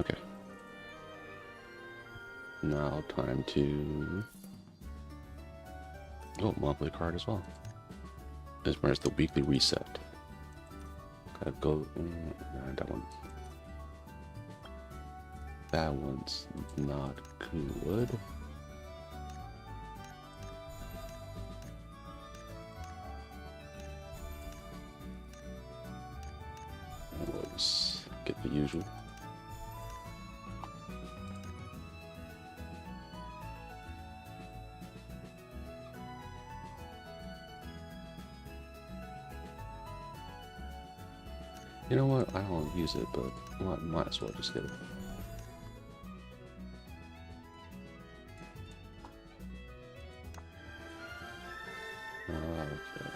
Okay. Now time to... Oh, monthly card as well. This one is the weekly reset. Gotta go... nah, that one. That one's not good. Let's get the usual. You know what? I don't use it, but might as well just get it. Okay.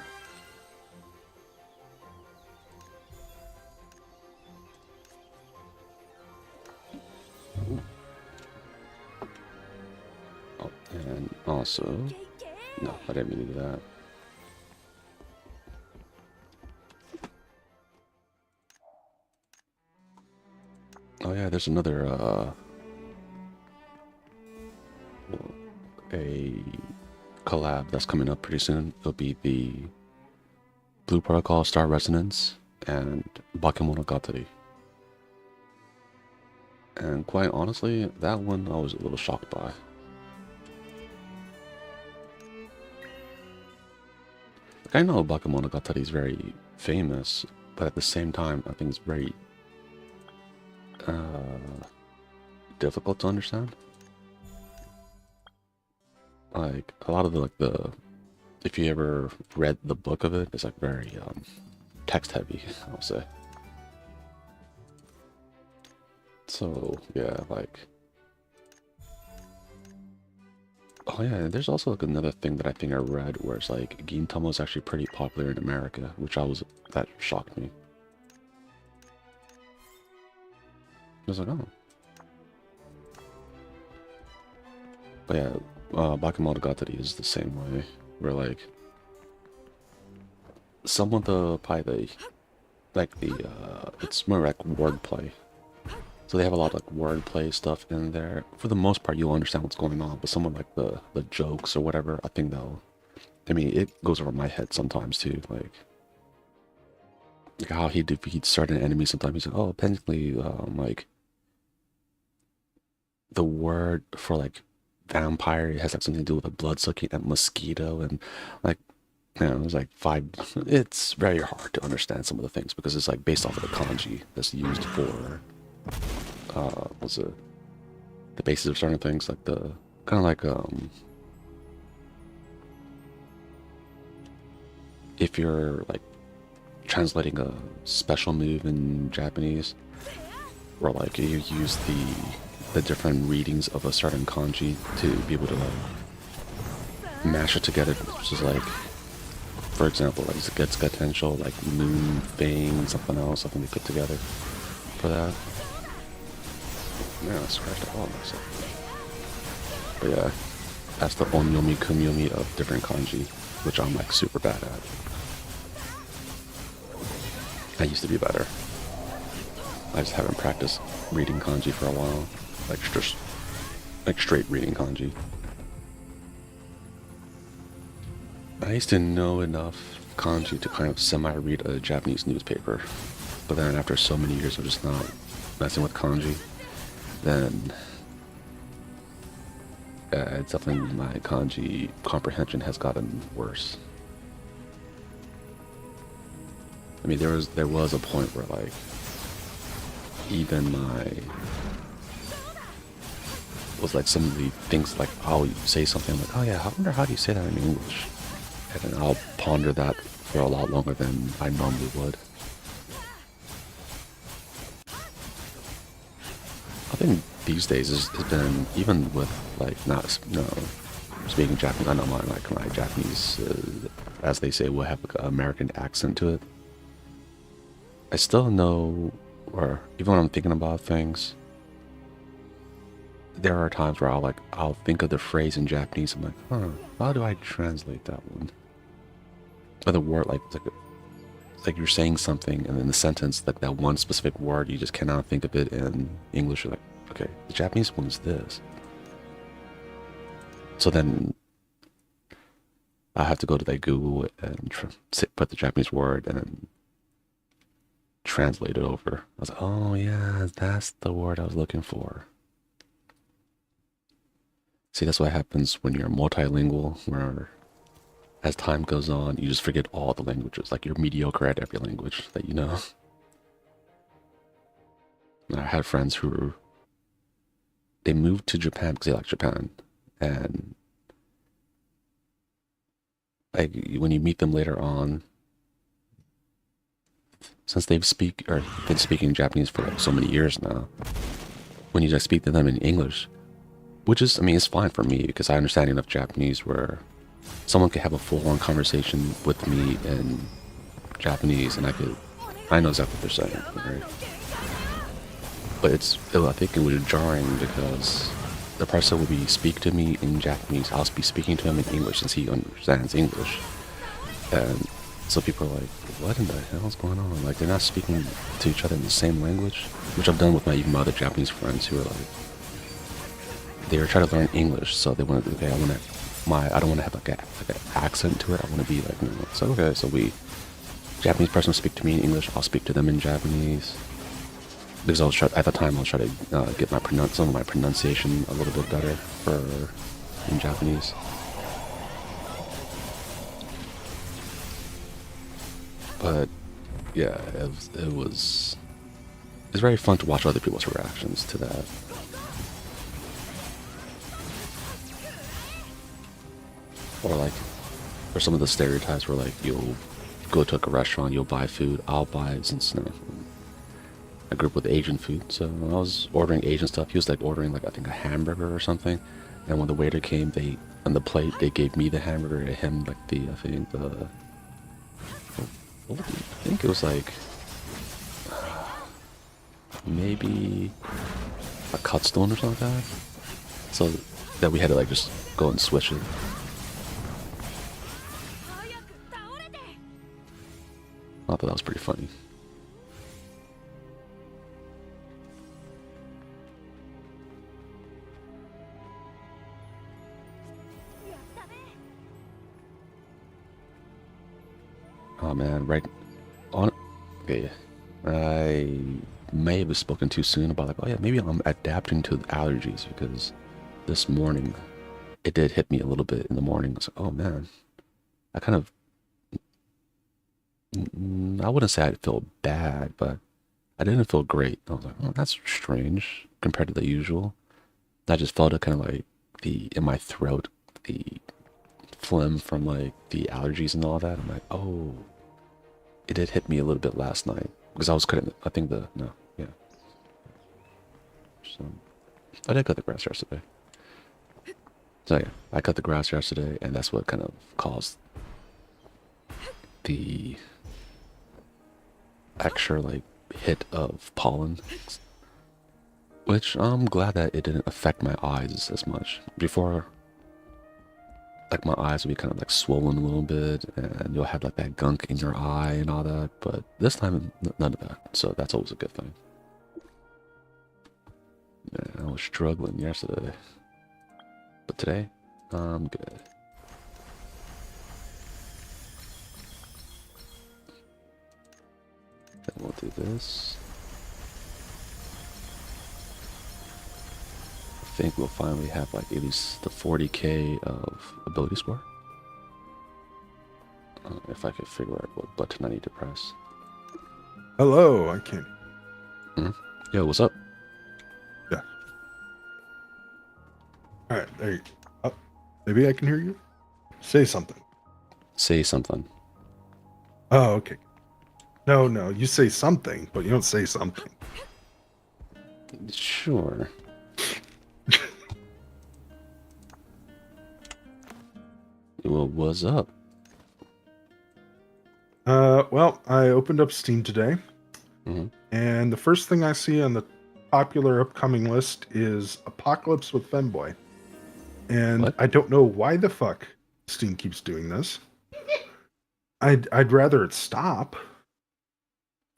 Ooh. Oh, and also... No, I didn't mean to do that. Oh yeah, there's another, a collab that's coming up pretty soon. It'll be the Blue Protocol Star Resonance and Bakemonogatari. And quite honestly, that one I was a little shocked by. Like, I know Bakemonogatari is very famous, but at the same time, I think it's very difficult to understand. Like a lot of the if you ever read the book of it, it's like very text heavy, I'll say. So yeah, like, oh yeah, there's also like another thing that I think I read where it's like Gintama is actually pretty popular in America, that shocked me. I was like, oh. But yeah, Bakemonogatari is the same way, where like some of the it's more like wordplay. So they have a lot of like wordplay stuff in there. For the most part, you'll understand what's going on, but some of like the jokes or whatever, I think I mean, it goes over my head sometimes too. Like how he defeats certain enemies. Sometimes he's like, oh, apparently, like the word for like vampire has like something to do with a blood sucking and mosquito, and like, you know, there's like it's very hard to understand some of the things because it's like based off of the kanji that's used for what's it, the basis of certain things, like the kind of like if you're like translating a special move in Japanese, where like you use the different readings of a certain kanji to be able to like mash it together, which is like, for example, like Getsuga potential, like moon, fang, something else, something they put together for that. Man, I scratched up all myself. But yeah, that's the onyomi kumyomi of different kanji, which I'm like super bad at. I used to be better. I just haven't practiced reading kanji for a while, like straight reading kanji. I used to know enough kanji to kind of semi-read a Japanese newspaper, but then after so many years of just not messing with kanji, then it's definitely my kanji comprehension has gotten worse. I mean, there was a point where like even like some of the things, like I'll say something like, oh yeah, I wonder how do you say that in English, and then I'll ponder that for a lot longer than I normally would. I think these days has been, even with like not speaking Japanese. I know my Japanese, as they say, will have like an American accent to it. I still know, or even when I'm thinking about things, there are times where I'll think of the phrase in Japanese. I'm like, how do I translate that one? Or the word, like like you're saying something and then the sentence, like that one specific word, you just cannot think of it in English. You're like, okay, the Japanese one is this. So then I have to go to like Google and put the Japanese word and then translate it over. I was like, oh yeah, that's the word I was looking for. See, that's what happens when you're multilingual, where as time goes on, you just forget all the languages. Like you're mediocre at every language that you know. And I had friends who they moved to Japan because they like Japan, and like when you meet them later on, since they've been speaking Japanese for like so many years now, when you just speak to them in English, which is, I mean, it's fine for me because I understand enough Japanese where someone could have a full-on conversation with me in Japanese and I know exactly what they're saying, right? But I think it was jarring because the person would be speak to me in Japanese, I'll be speaking to him in English since he understands English. And so people are like, what in the hell is going on? Like they're not speaking to each other in the same language, which I've done with even my other Japanese friends who are like, they were trying to learn English, so they wanted, okay, I don't want to have like an accent to it. I want to be like, no. So okay, so Japanese person will speak to me in English, I'll speak to them in Japanese. Because at the time I was trying to get some of my pronunciation a little bit better in Japanese. But yeah, it's very fun to watch other people's reactions to that. Or some of the stereotypes where like you'll go to a restaurant, you'll buy food, I'll buy, since I grew up with Asian food, so when I was ordering Asian stuff, he was like ordering like I think a hamburger or something, and when the waiter came, on the plate they gave me the hamburger, and him like I think it was like maybe a cut stone or something like that, so that we had to like just go and switch it. I thought that was pretty funny. Oh man, right on. Okay, I may have spoken too soon about like, oh yeah, maybe I'm adapting to the allergies because this morning it did hit me a little bit in the morning. I was like, oh man, I kind of, I wouldn't say I felt bad, but I didn't feel great. I was like, oh, that's strange compared to the usual. I just felt it kind of like in my throat, the phlegm from like the allergies and all that. I'm like, oh, it did hit me a little bit last night because I was cutting. I think yeah. So I did cut the grass yesterday. So yeah, I cut the grass yesterday, and that's what kind of caused the extra like hit of pollen, which I'm glad that it didn't affect my eyes as much. Before, like my eyes would be kind of like swollen a little bit, and you'll have like that gunk in your eye and all that. But this time, none of that. So that's always a good thing. Yeah, I was struggling yesterday, but today, I'm good. Then we'll do this. I think we'll finally have like at least the 40k of ability score. If I could figure out what button I need to press. Hello, I can't. Yo, what's up? Yeah. All right, there you go. Oh, maybe I can hear you. Say something. Say something. Oh, okay. No, you say something, but you don't say something. Sure. Well, what's up? Well, I opened up Steam today, and the first thing I see on the popular upcoming list is Apocalypse with Femboy. And What? I don't know why the fuck Steam keeps doing this. I'd rather it stop.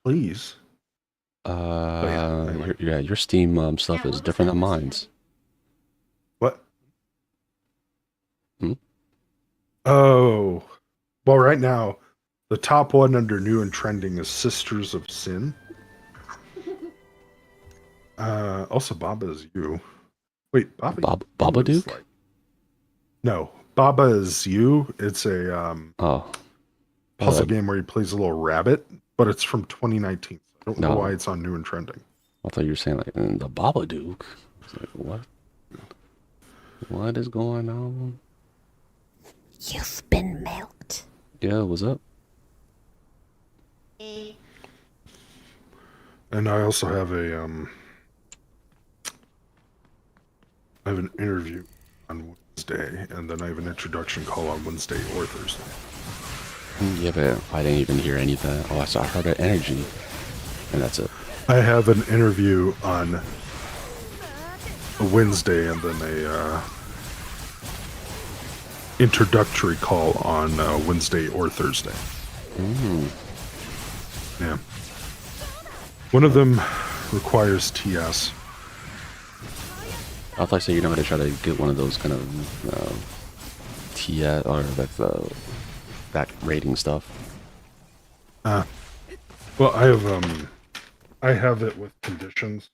please. Anyway. Your Steam stuff is different than mine's. What? Hmm? Oh, well, right now, the top one under new and trending is Sisters of Sin. Also, Baba is you. Wait, Baba? Babadook? Like... No, Baba is you. It's a puzzle game where he plays a little rabbit, but it's from 2019. I don't know why it's on new and trending. I thought you were saying like the Babadook. Like, what? What is going on? You've been milked. Yeah, what's up? And I also have I have an interview on Wednesday, and then I have an introduction call on Wednesday or Thursday. Yeah, but I didn't even hear any of that. Oh, I heard that energy, and that's it. I have an interview on a Wednesday, and then a introductory call on Wednesday or Thursday. Yeah. One of them requires TS. I thought you said you're not going to try to get one of those kind of TS or that rating stuff. Well, I have it with conditions.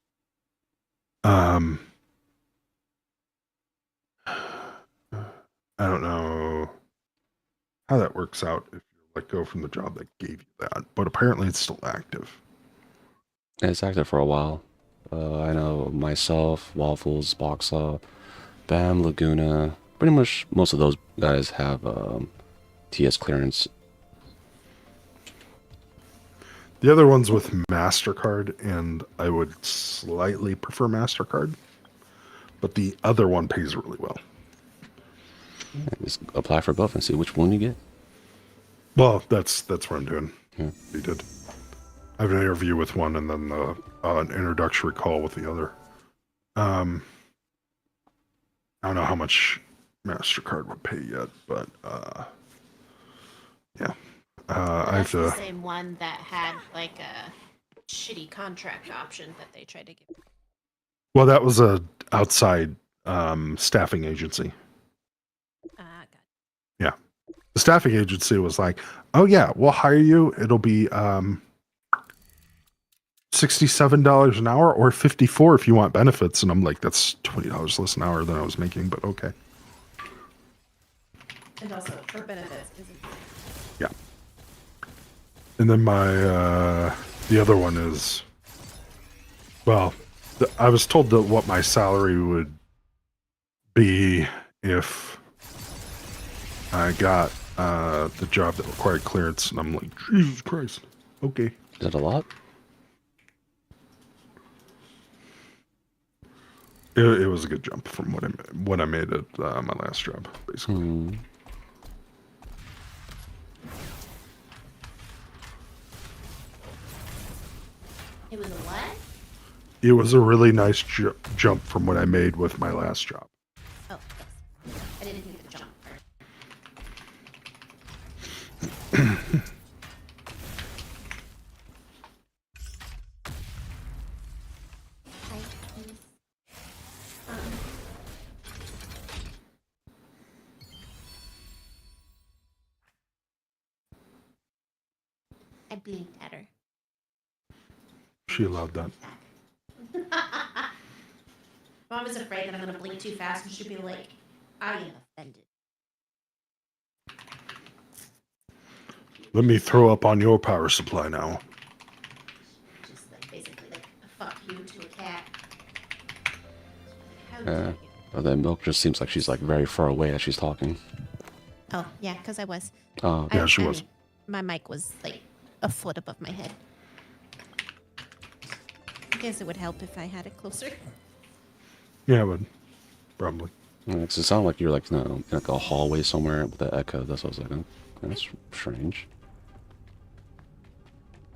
I don't know how that works out if you let go from the job that gave you that, but apparently it's still active. It's active for a while. I know myself, Waffles, Boxa, Bam, Laguna, pretty much most of those guys have TS clearance. The other one's with MasterCard, and I would slightly prefer MasterCard, but the other one pays really well. Yeah, just apply for both and see which one you get. Well, that's what I'm doing. Yeah. We did. I have an interview with one, and then an introductory call with the other. I don't know how much MasterCard would pay yet, but yeah. I have That's the to. same one that had like a shitty contract option that they tried to give. Well, that was a outside staffing agency. God. Yeah, the staffing agency was like, "Oh yeah, we'll hire you. It'll be $67 an hour or $54 if you want benefits." And I'm like, "That's $20 less an hour than I was making," but okay. And also for benefits isn't. Yeah. And then my the other one is, well, I was told that what my salary would be if I got the job that required clearance, and I'm like, Jesus Christ, okay. Is that a lot? It was a good jump from what I made at my last job, basically. It was a what? It was a really nice jump from what I made with my last job. Oh, yes. I didn't hear the jump part. I blinked at her. She allowed that. Mom is afraid that I'm gonna blink too fast and she'll be like, I am offended. Let me throw up on your power supply now. Just like basically like a fuck you to a cat. How Yeah. dare you? But that milk just seems like she's like very far away as she's talking. Oh, yeah, because I was. Oh, Yeah, she was. My mic was like a foot above my head. I guess it would help if I had it closer. Yeah, but probably. it sounded like you're like, in like a hallway somewhere with the echo. That's what I was like, that's strange.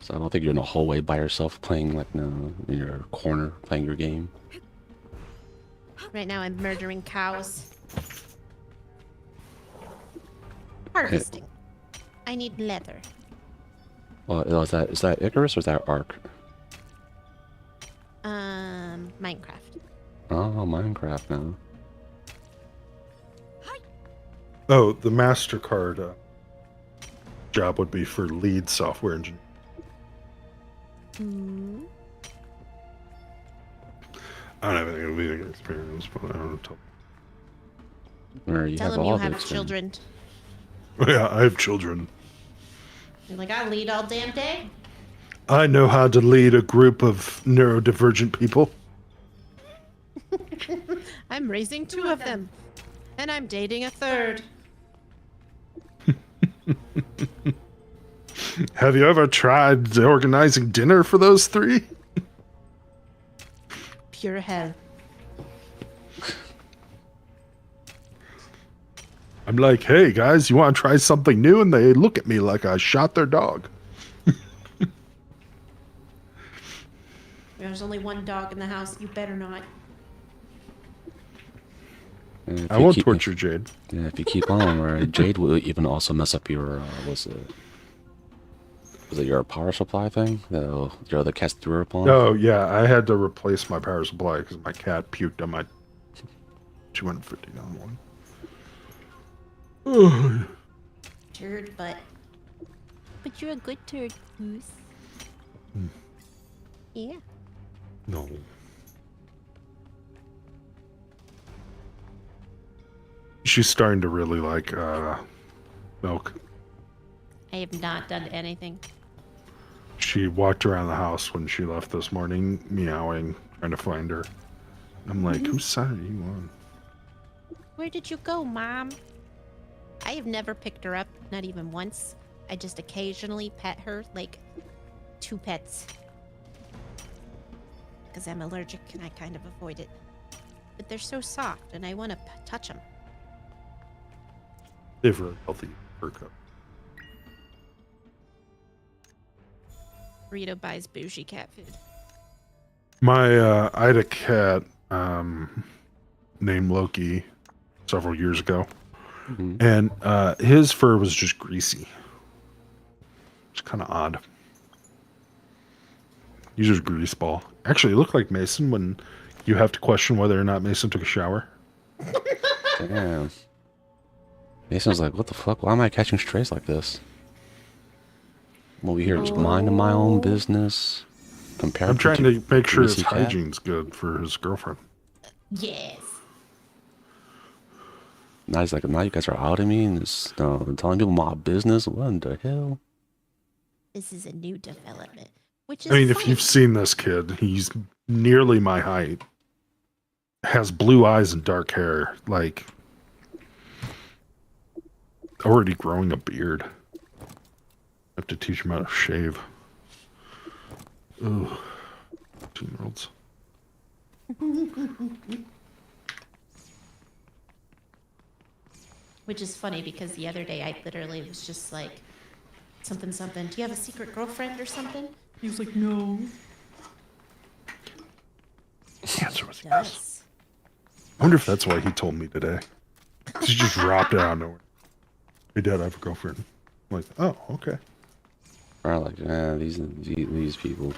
So I don't think you're in a hallway by yourself playing like in your corner playing your game. Right now I'm murdering cows. Harvesting. I need leather. Well, is that Icarus or is that Ark? Minecraft. Oh, Minecraft now. Oh, the MasterCard job would be for lead software engineer. Mm. I don't have any leading experience, but I don't know. Where you Tell have him you all the have experience. children. Yeah, I have children. You're like, I lead all damn day. I know how to lead a group of neurodivergent people. I'm raising 2 of them. And I'm dating a 3rd. Have you ever tried organizing dinner for those 3? Pure hell. I'm like, hey guys, you want to try something new? And they look at me like I shot their dog. There's only 1 dog in the house. You better not. And if I you won't keep- torture Jade. Yeah, if you keep on, where Jade will even also mess up your, was it your power supply thing? Your other cat's threw up on? Oh yeah, I had to replace my power supply because my cat puked on my 250 one. Turd butt. But you're a good turd, Goose. Yeah. No. She's starting to really like milk. I have not done anything. She walked around the house when she left this morning, meowing, trying to find her. I'm like, whose side are you on? Where did you go, Mom? I have never picked her up, not even once. I just occasionally pet her, like 2 pets. Because I'm allergic and I kind of avoid it. But they're so soft and I want to touch them. They have really healthy fur coat. Burrito buys bougie cat food. I had a cat named Loki several years ago. Mm-hmm. And his fur was just greasy. It's kind of odd. He's just grease ball. Actually, it looked like Mason when you have to question whether or not Mason took a shower. Damn. Mason's like, what the fuck? Why am I catching strays like this? I'm over here just minding my own business. Compared I'm trying to make sure his greasy cat. hygiene's good for his girlfriend. Yes. Now he's like, now you guys are outing me and just telling people my business. What in the hell? This is a new development. Which is I mean, if funny. you've seen this kid, he's nearly my height. Has blue eyes and dark hair. Like, already growing a beard. I have to teach him how to shave. Ugh. 2-year-olds. Which is funny because the other day I literally was just like, something, something. Do you have a secret girlfriend or something? He was like, no. The answer was yes. Yes. I wonder if that's why he told me today. He just dropped it out of nowhere. Hey, Dad, I have a girlfriend. I'm like, oh, okay. Or like, these people.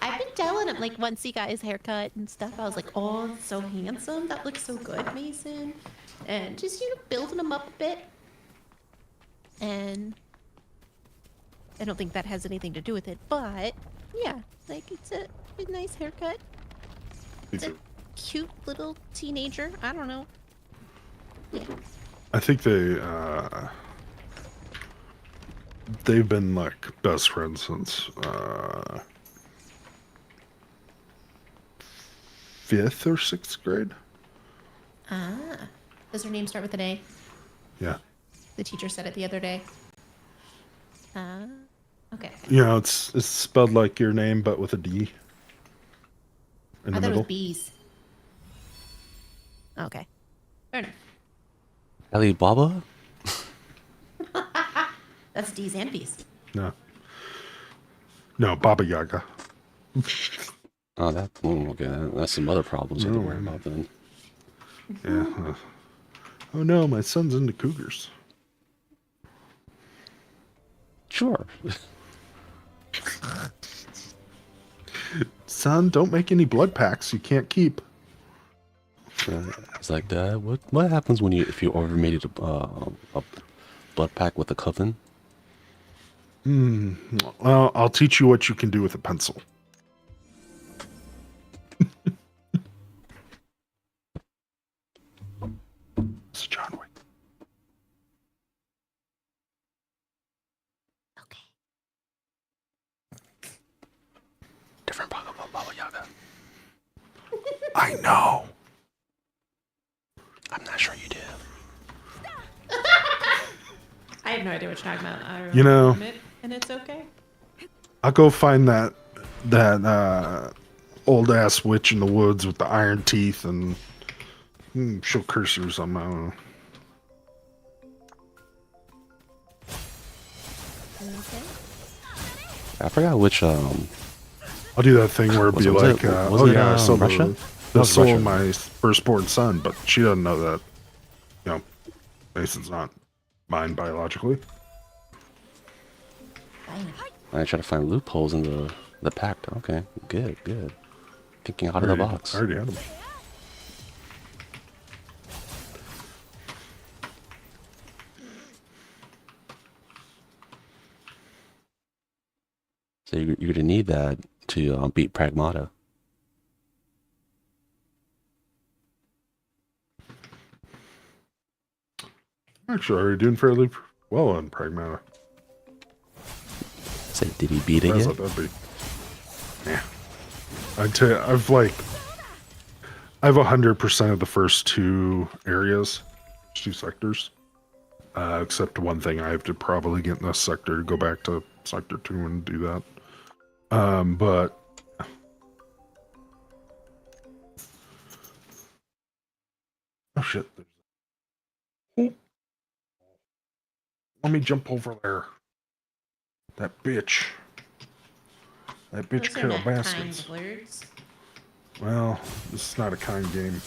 I've been telling him, like, once he got his haircut and stuff, I was like, oh, it's so handsome. That looks so good, Mason. And just, building him up a bit. And I don't think that has anything to do with it, but yeah, like, it's a nice haircut. It's a cute little teenager. I don't know. Yeah. I think they've been like best friends since 5th or 6th grade. Ah. Does her name start with an A? Yeah. The teacher said it the other day. Ah. Okay. You know, it's spelled like your name, but with a D in I the thought it middle. was B's. Okay. Fair enough. Alibaba? That's D's and B's. No, Baba Yaga. Oh, okay. That's some other problems you have to worry about then. Yeah. Oh no, my son's into cougars. sure. Son, don't make any blood packs you can't keep. It's like, Dad, what happens when if you overmated a blood pack with a coven? Well, I'll teach you what you can do with a pencil. It's John Wick. Okay. Different Baba Yaga. I know. I'm not sure you do. I have no idea what you're talking about. I You know- admit, and it's okay. I'll go find that old ass witch in the woods with the iron teeth, and she'll curse her or something. I don't know. Okay. I forgot which I'll do that thing where it'd be Was like, it- was oh it, yeah, I saw Russia? the That was soul Russia. of my firstborn son, but she doesn't know that. You know, Mason's not mine biologically. I try to find loopholes in the pact. Okay, good. Thinking out of the box. I already had them. So you're gonna need that to beat Pragmata. Actually, already doing fairly well on Pragmata. So did he beat it How's yet? that that'd be? Yeah. I'd tell you, I have 100% of the first two areas, two sectors. Except one thing, I have to probably get in this sector to go back to sector 2 and do that. But oh shit! Oh. Let me jump over there. That bitch. That bitch Those are Carol not kind Baskins. words. Well, this is not a kind game.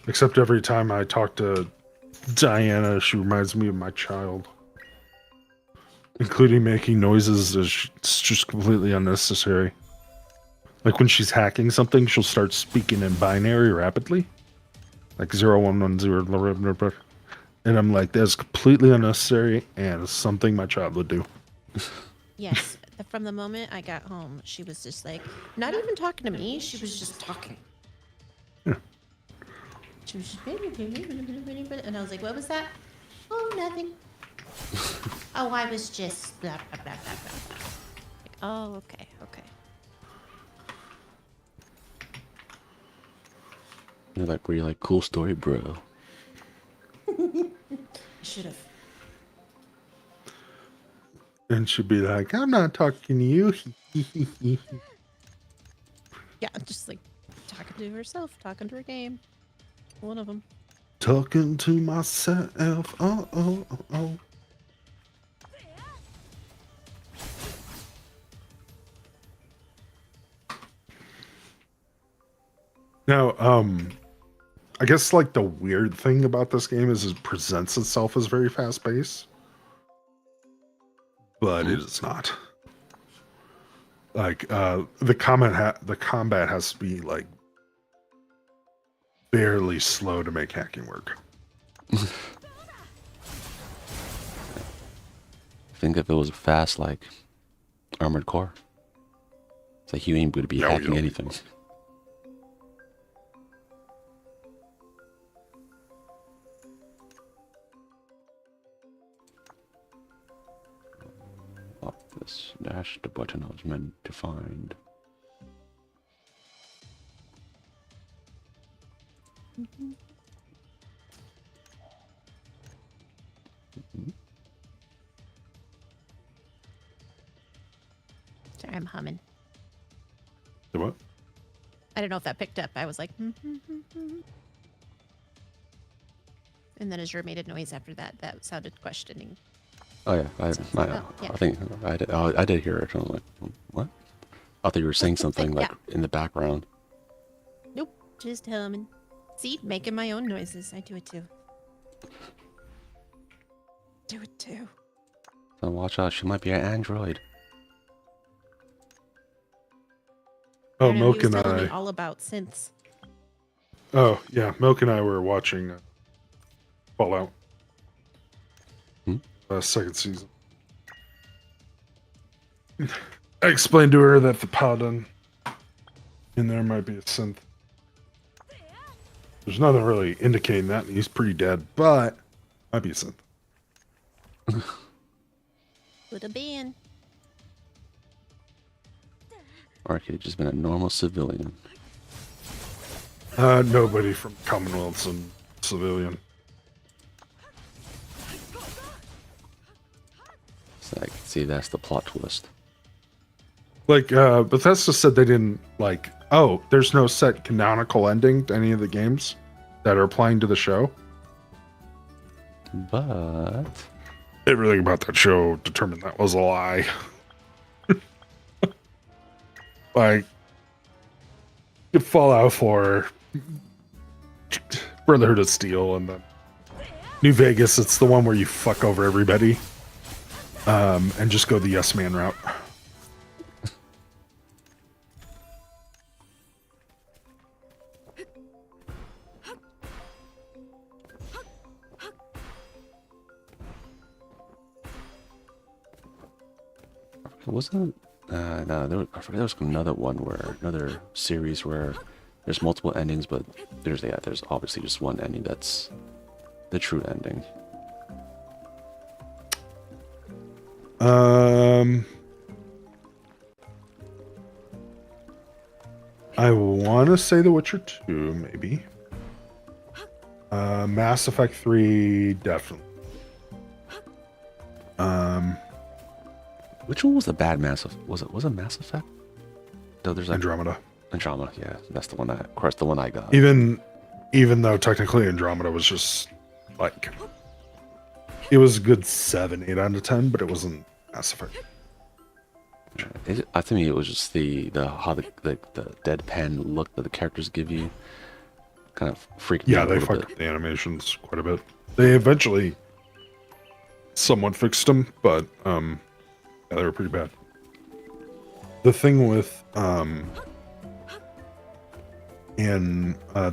Except every time I talk to Diana, she reminds me of my child. Including making noises, it's just completely unnecessary. Like when she's hacking something, she'll start speaking in binary rapidly. Like 0110. And I'm like, that's completely unnecessary and it's something my child would do. Yes. From the moment I got home, she was just like, not even talking to me. She was just talking. Yeah. She was just, and I was like, what was that? Oh, nothing. Oh, I was just blah, blah, blah, blah, blah, blah. Like, oh, okay. You're like, were you like, cool story, bro? I should have. And she'd be like, I'm not talking to you. Yeah, just like talking to herself, talking to her game. One of them. Talking to myself. Oh. Now, I guess like the weird thing about this game is it presents itself as very fast paced, but it is not. Like the combat has to be like barely slow to make hacking work. Think if it was fast like Armored Core. It's like you ain't going to be No, you hacking don't. anything. Up this dash the button I was meant to find. Sorry, I'm humming. The what? I don't know if that picked up. I was like, and then Azure made a noise after that. That sounded questioning. Oh yeah, Yeah. I think I did hear it. I'm like, what? I thought you were saying something like Yeah. in the background. Nope, just humming. See, making my own noises. I do it too. Do it too. So watch out, she might be an android. I Oh, don't know, Milk he was and telling me I. all about synths. Oh, yeah. Milk and I were watching Fallout. Hmm? Second season. I explained to her that the paladin in there might be a synth. There's nothing really indicating that. He's pretty dead, but might be a synth. Could have been. Or he could have just been a normal civilian. Nobody from Commonwealth's and civilian. So I can see that's the plot twist. Like, Bethesda said they didn't, like, oh, there's no set canonical ending to any of the games that are applying to the show. But Everything about that show determined that was a lie. Like, Fallout 4, Brotherhood of Steel, and then New Vegas, it's the one where you fuck over everybody and just go the yes man route. wasn't no, I forget there was another one where another series where there's multiple endings, but there's obviously just one ending that's the true ending. I want to say The Witcher 2, maybe. Mass Effect 3, definitely. Which one was the bad Mass Effect? Was it Mass Effect? No, there's like Andromeda. Andromeda, yeah, that's the one of course, the one I got. Even though technically Andromeda was just like, it was a good 7, 8 out of 10, but it wasn't Mass Effect. To me, it was just the how the deadpan look that the characters give you kind of freaked me Yeah, out a they little fucked bit. up the animations quite a bit. They eventually somewhat fixed them, but yeah, they were pretty bad. The thing with the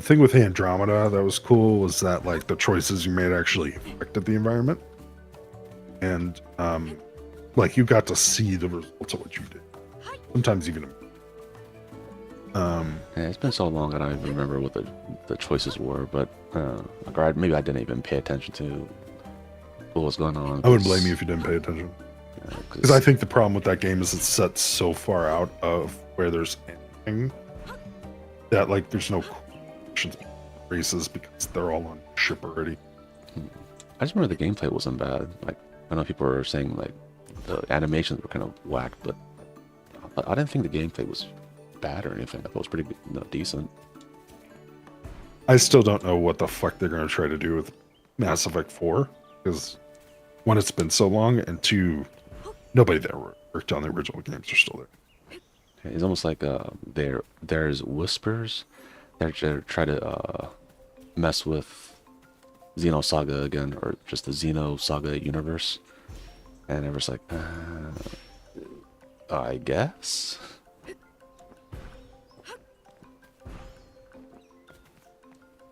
thing with Andromeda that was cool was that like the choices you made actually affected the environment, and like you got to see the results of what you did. Sometimes even Yeah, it's been so long I don't even remember what the choices were, but maybe I didn't even pay attention to what was going on. I wouldn't blame you if you didn't pay attention. Because I think the problem with that game is it's set so far out of where there's anything that like there's no races because they're all on ship already. I just remember the gameplay wasn't bad. Like I know people were saying like the animations were kind of whack, but I didn't think the gameplay was bad or anything. I thought it was pretty decent. I still don't know what the fuck they're going to try to do with Mass Effect 4 because one, it's been so long, and two, nobody that worked on the original games are still there. It's almost like there's whispers that try to mess with Xenosaga again, or just the Xenosaga universe, and it was like, I guess.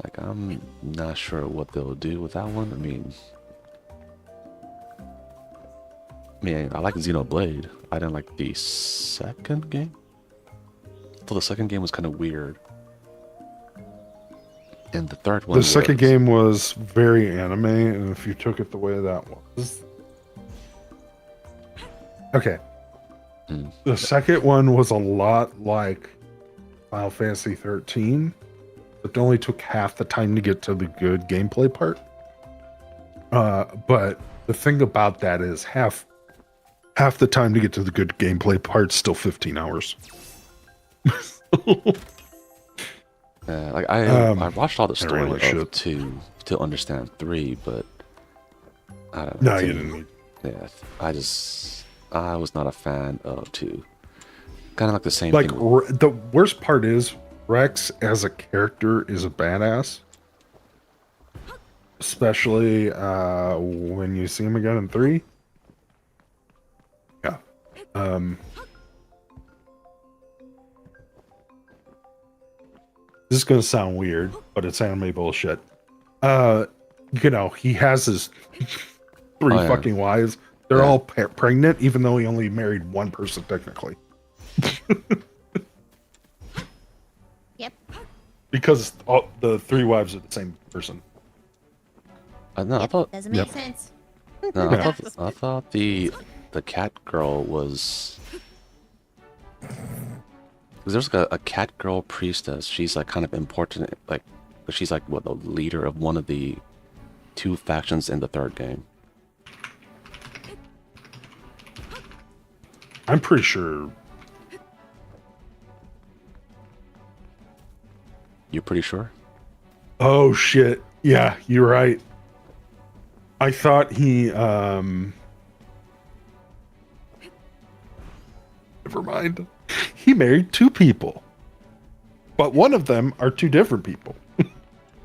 Like I'm not sure what they'll do with that one. I mean, I like Xenoblade. I didn't like the second game. I thought the second game was kind of weird. And the third one The second game was very anime, and if you took it the way that was... Okay. The second one was a lot like Final Fantasy 13, but only took half the time to get to the good gameplay part. But the thing about that is half the time to get to the good gameplay part, still 15 hours. like I watched all the story really of should. 2 to understand 3, but I don't No, know. you didn't need. Yeah, I was not a fan of 2. Kind of like the same Like thing. the worst part is Rex as a character is a badass, especially when you see him again in 3. Yeah. This is gonna sound weird, but it's anime bullshit. You know, he has his 3 Oh, yeah. fucking wives. They're Yeah. all pregnant, even though he only married one person technically. Yep. Because all the 3 wives are the same person. No, I Yep, thought doesn't make Yep. sense. no, Yeah. I thought the cat girl was. Because there's like a cat girl priestess. She's like kind of important, like she's like what, the leader of one of the 2 factions in the 3rd game. I'm pretty sure. You're pretty sure? Oh shit. Yeah, you're right. I thought he never mind. He married 2 people. But one of them are 2 different people.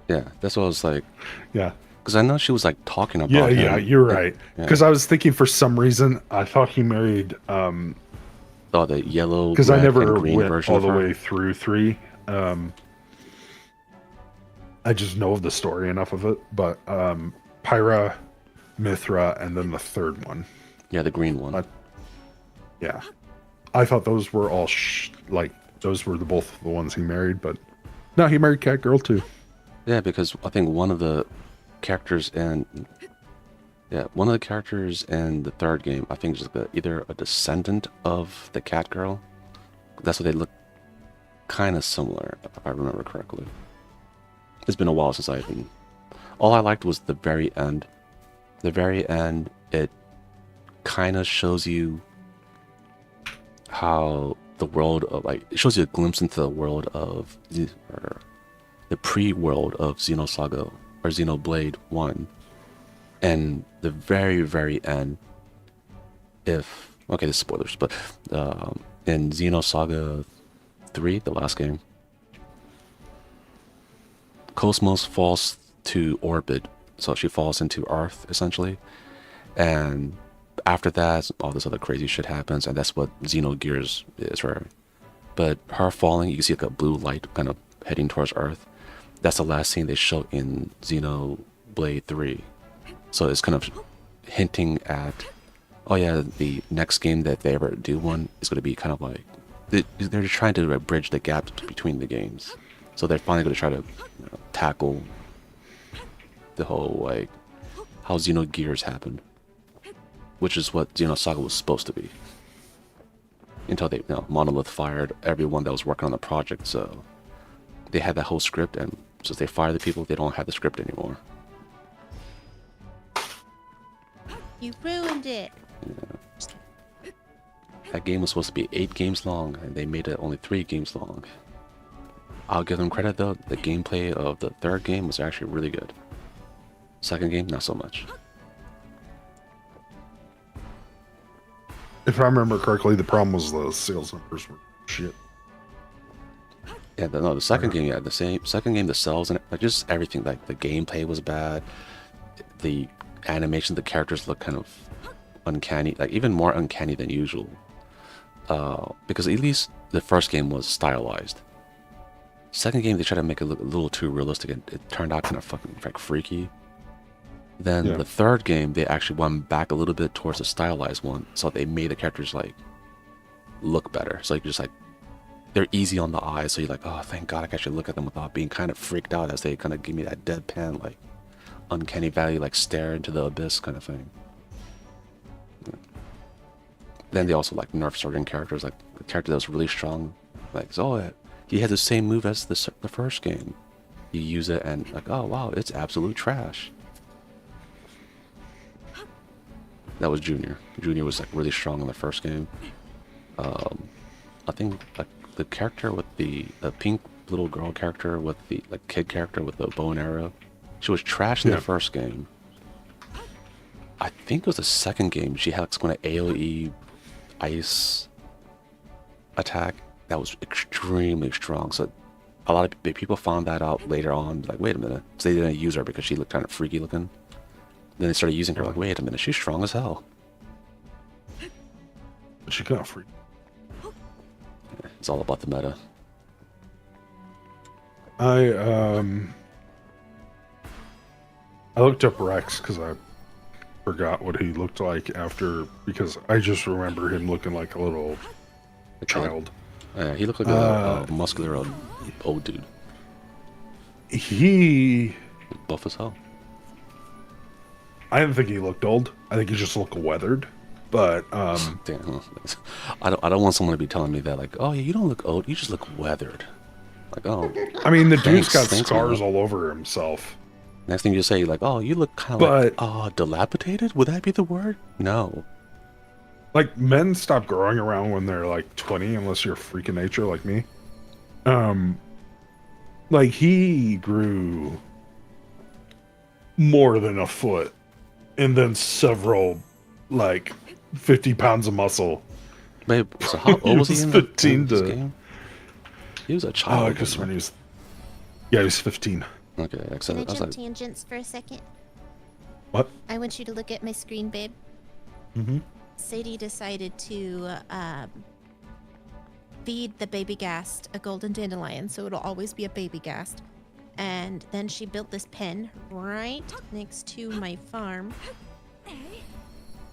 Yeah, that's what I was like. Yeah. Because I know she was like talking about Yeah, him. yeah, you're right. Yeah. Because I was thinking for some reason I thought he married Oh, the yellow, because I red, never and green went version all of the her. way through 3. I just know of the story enough of it, but Pyra, Mithra, and then the 3rd one. Yeah, the green one. Yeah, I thought those were all like those were both the ones he married, but no, he married Cat Girl too. Yeah, because I think one of the characters in the 3rd game, I think is either a descendant of the cat girl. That's what they look kind of similar, if I remember correctly. It's been a while since I've been. All I liked was the very end. The very end, it kind of shows you how the world of, like, it shows you a glimpse into the world of the pre-world of Xenosaga or Xenoblade 1. And the very, very end, okay, this is spoilers, but in Xenosaga 3, the last game, Cosmos falls to orbit, so she falls into Earth, essentially. And after that, all this other crazy shit happens, and that's what Xenogears is for her. But her falling, you can see like a blue light kind of heading towards Earth. That's the last scene they show in Xenoblade 3. So it's kind of hinting at, oh yeah, the next game that they ever do one is going to be kind of like, they're trying to bridge the gap between the games. So they're finally going to try to tackle the whole, like, how Xenogears happened. Which is what Xenosaga was supposed to be. Until they, Monolith fired everyone that was working on the project, so they had that whole script, and since they fired the people, they don't have the script anymore. You ruined it. That game was supposed to be 8 games long, and they made it only 3 games long. I'll give them credit though, the gameplay of the 3rd game was actually really good. 2nd game, not so much. If I remember correctly, the problem was the sales numbers were shit. Yeah, the 2nd game, the same. 2nd game, the cells and like just everything, like the gameplay was bad. The animation, the characters look kind of uncanny, like even more uncanny than usual. Because at least the 1st game was stylized. 2nd game, they tried to make it look a little too realistic, and it turned out kind of fucking like freaky. Then the 3rd game, they actually went back a little bit towards the stylized one, so they made the characters like look better. So you just like, they're easy on the eyes, so you're like, oh, thank God I can actually look at them without being kind of freaked out as they kind of give me that deadpan, like uncanny valley, like stare into the abyss kind of thing. Yeah. Then they also like nerf certain characters, like the character that was really strong, like, oh, he has the same move as the 1st game. You use it and like, oh wow, it's absolute trash. That was Junior. Junior was like really strong in the 1st game. I think like the character with the pink little girl character with the like kid character with the bow and arrow, she was trash in the 1st game. I think it was the 2nd game. She had like some kind of AOE ice attack that was extremely strong. So a lot of people found that out later on. Like, wait a minute. So they didn't use her because she looked kind of freaky looking. Then they started using her. Like, wait a minute, she's strong as hell. But she got free. It's all about the meta. I looked up Rex because I forgot what he looked like after, because I just remember him looking like a little child. He looked like a muscular old dude. He, Buff as hell. I didn't think he looked old. I think he just looked weathered. But Damn, I don't want someone to be telling me that, like, oh yeah, you don't look old, you just look weathered. Like, oh, I mean, the dude's got thanks, scars man. all over himself. Next thing you say, like, oh, you look kind of like, dilapidated? Would that be the word? No. Like, men stop growing around when they're like 20, unless you're a freak of nature like me. Like, he grew more than a foot, and then several, like, 50 pounds of muscle. Babe, so how old was he in 15 this to game? He was a Oh, child. I guess when he was, yeah, he was 15. Okay, Can I I was jump like, tangents for a second? What? I want you to look at my screen, babe. Mm-hmm. Sadie decided to feed the baby ghast a golden dandelion, so it'll always be a baby ghast. And then she built this pen right next to my farm.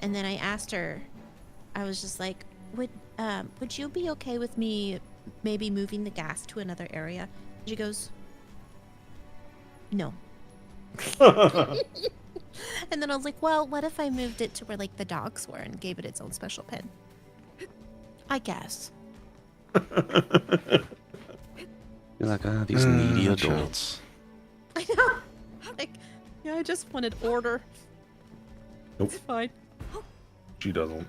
And then I asked her, I was just like, would you be okay with me maybe moving the ghast to another area? She goes, no. And then I was like, well, what if I moved it to where like the dogs were and gave it its own special pen? I guess. you're like, these needy child. adults. I know. Like, yeah, I just wanted order. Nope. It's fine. She doesn't.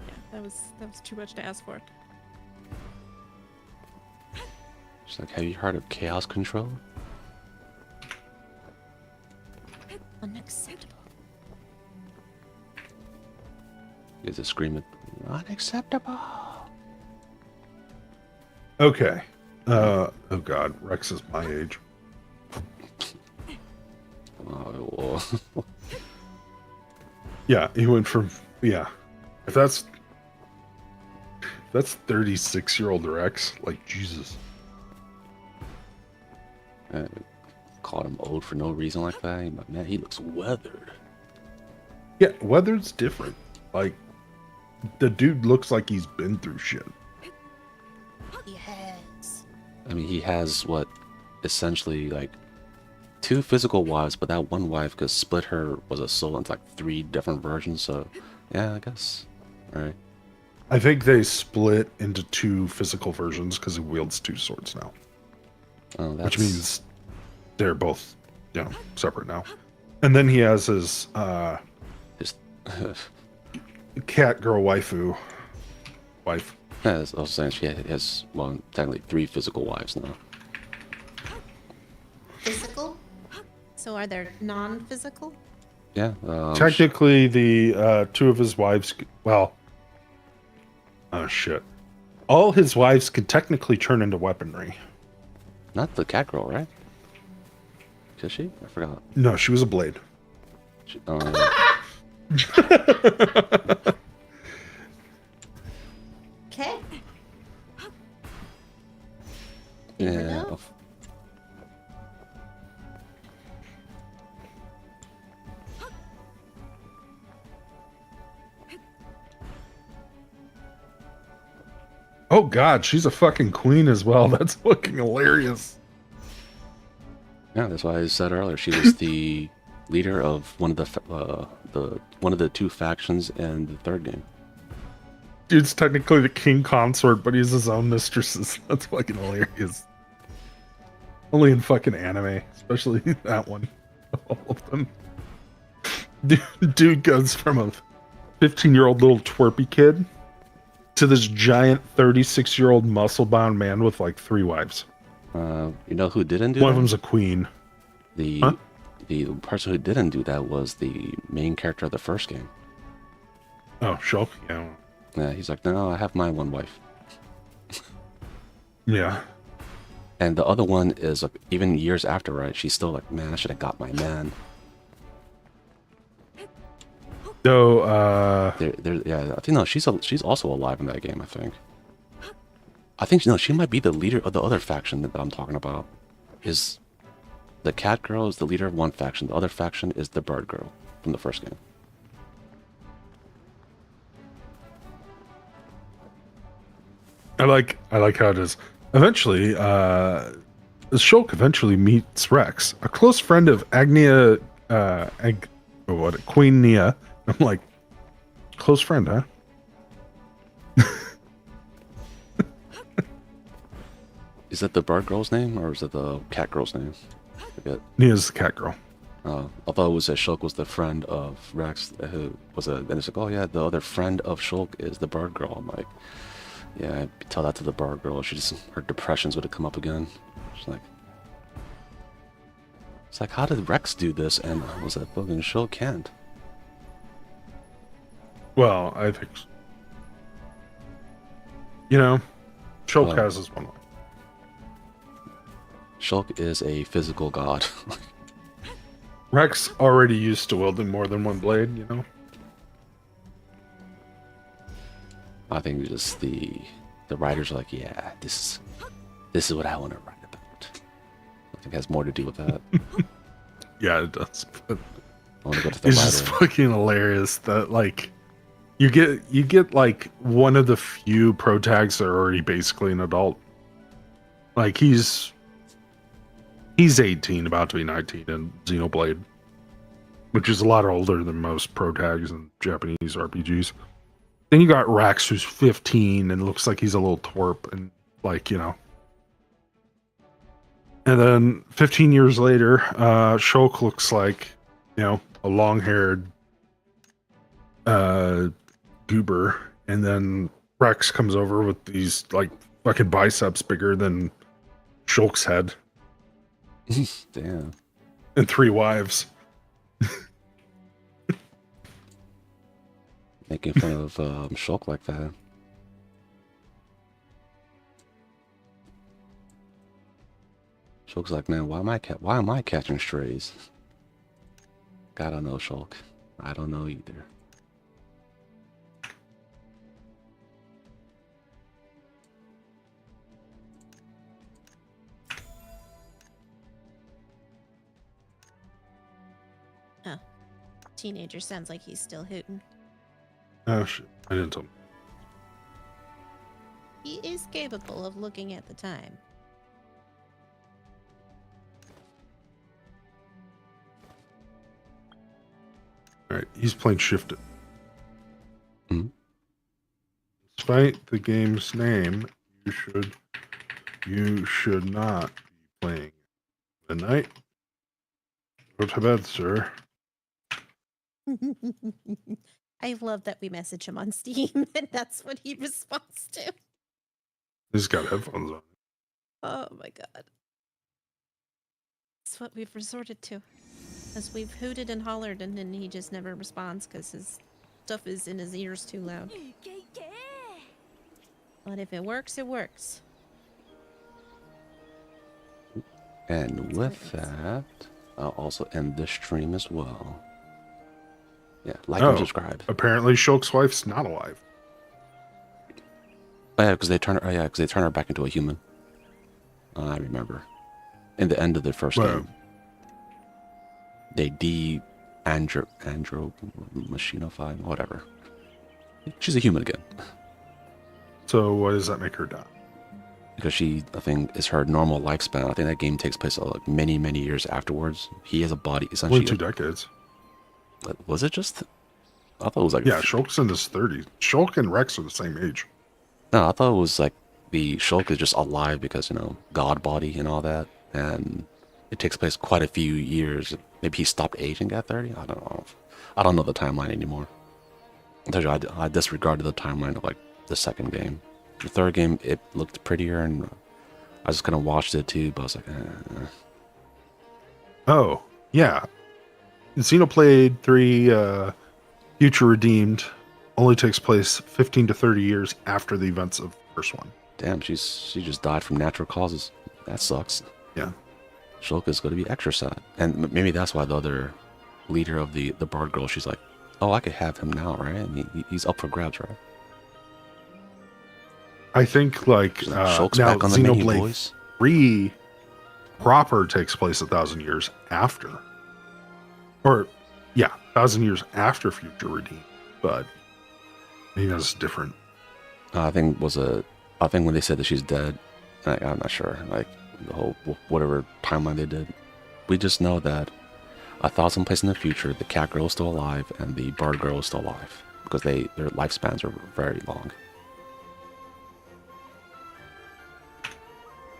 Yeah, that was too much to ask for. She's like, have you heard of chaos control? Unacceptable. Is it screaming, unacceptable? Okay. Oh god, Rex is my age. Oh, well. Yeah, he went from, yeah. If that's 36-year-old Rex, like, Jesus. Called him old for no reason like that. He's like, man, he looks weathered. Yeah, weather's different. Like, the dude looks like he's been through shit. He has. I mean, he has what, essentially like 2 physical wives, but that one wife could split her was a soul into like 3 different versions. So, yeah, I guess. All right. I think they split into 2 physical versions because he wields 2 swords now. Oh, that's... Which means they're both, separate now. And then he has his Just, cat girl waifu. Wife. yeah, I was saying she has, well, technically 3 physical wives now. Physical? So are there non-physical? Yeah. Technically, the 2 of his wives, well, oh shit. All his wives can technically turn into weaponry. Not the cat girl, right? Is she? I forgot. No, she was a blade. She, Okay. You never yeah. know. Oh god, she's a fucking queen as well. That's fucking hilarious. Yeah, that's why I said earlier she was the leader of one of the 2 factions in the 3rd game. Dude's technically the king consort, but he's his own mistresses. That's fucking hilarious. Only in fucking anime, especially that one. All of them. Dude goes from a 15-year-old little twerpy kid to this giant 36-year-old muscle-bound man with like 3 wives. You know who didn't do One that? of them's a queen. The person who didn't do that was the main character of the 1st game. Oh, Shulk? Yeah. Yeah, he's like, no, I have my one wife. Yeah. And the other one is like, even years after, right? She's still like, man, I should have got my man. So, Yeah, I think no, she's also alive in that game. I think no, she might be the leader of the other faction that I'm talking about. Is the cat girl is the leader of one faction. The other faction is the bird girl from the first game. I like how it is. Eventually, Shulk eventually meets Rex, a close friend of Agnia, Queen Nia. I'm like, close friend, huh? Is that the bird girl's name or is it the cat girl's name? I forget. Nia's the cat girl. I thought it was that Shulk was the friend of Rex, who was a. And it's like, oh yeah, the other friend of Shulk is the bird girl. I'm like, yeah, I'd tell that to the bird girl. Her depressions would have come up again. She's like, it's like, how did Rex do this? And was that fucking Shulk can't? Well, I think, Shulk has his one life. Shulk is a physical god. Rex already used to wielding more than one blade, I think just the writers are like, yeah, this is what I want to write about. I think it has more to do with that. Yeah, it does. But I want to go to the it's just fucking hilarious that like you get like one of the few pro tags that are already basically an adult. Like he's 18, about to be 19 in Xenoblade, which is a lot older than most pro tags in Japanese RPGs. Then you got Rex, who's 15 and looks like he's a little twerp, and like, And then 15 years later, Shulk looks like, a long-haired goober, and then Rex comes over with these like fucking biceps bigger than Shulk's head. Damn. And 3 wives. Making fun of Shulk like that. Shulk's like, man, why am I catching strays? God, I don't know, Shulk. I don't know either. Oh. Teenager sounds like he's still hooting. Oh shit, I didn't tell him. He is capable of looking at the time. Alright, he's playing Shifted. Mm-hmm. Despite the game's name, you should not be playing the night. Go to bed, sir. I love that we message him on Steam and that's what he responds to. He's got headphones on. Oh my god. That's what we've resorted to. As we've hooted and hollered and then he just never responds because his stuff is in his ears too loud. But if it works, it works. And with that, I'll also end this stream as well. Yeah, like and subscribe. Apparently Shulk's wife's not alive. Oh yeah, because they turn her back into a human. I remember. In the end of the first game. They andro machinify, whatever. She's a human again. So why does that make her die? Because I think, is her normal lifespan. I think that game takes place like many, many years afterwards. He has a body, essentially. Only 2 decades. Was it just? I thought it was like... Yeah, Shulk's in his 30s. Shulk and Rex are the same age. No, I thought it was like the Shulk is just alive because, God body and all that. And it takes place quite a few years. Maybe he stopped aging at 30? I don't know. I don't know the timeline anymore. I disregarded the timeline of like the second game. The third game, it looked prettier and I just kind of watched it too, but I was like, Oh, yeah. Xenoblade 3 Future Redeemed only takes place 15 to 30 years after the events of the first one. Damn, she just died from natural causes. That sucks. Yeah. Shulka's going to be extra sad. And maybe that's why the other leader of the Bard Girl, she's like, oh, I could have him now, right? I mean, he's up for grabs, right? I think like She's like, now Shulk's back on the menu, Xenoblade boys. 3 proper takes place 1,000 years after. Or, yeah, 1,000 years after Future Redeem. But maybe that's different. I think when they said that she's dead, I'm not sure, like the whole whatever timeline they did. We just know that 1,000 places in the future, the cat girl is still alive and the bard girl is still alive because their lifespans are very long.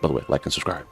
By the way, like and subscribe.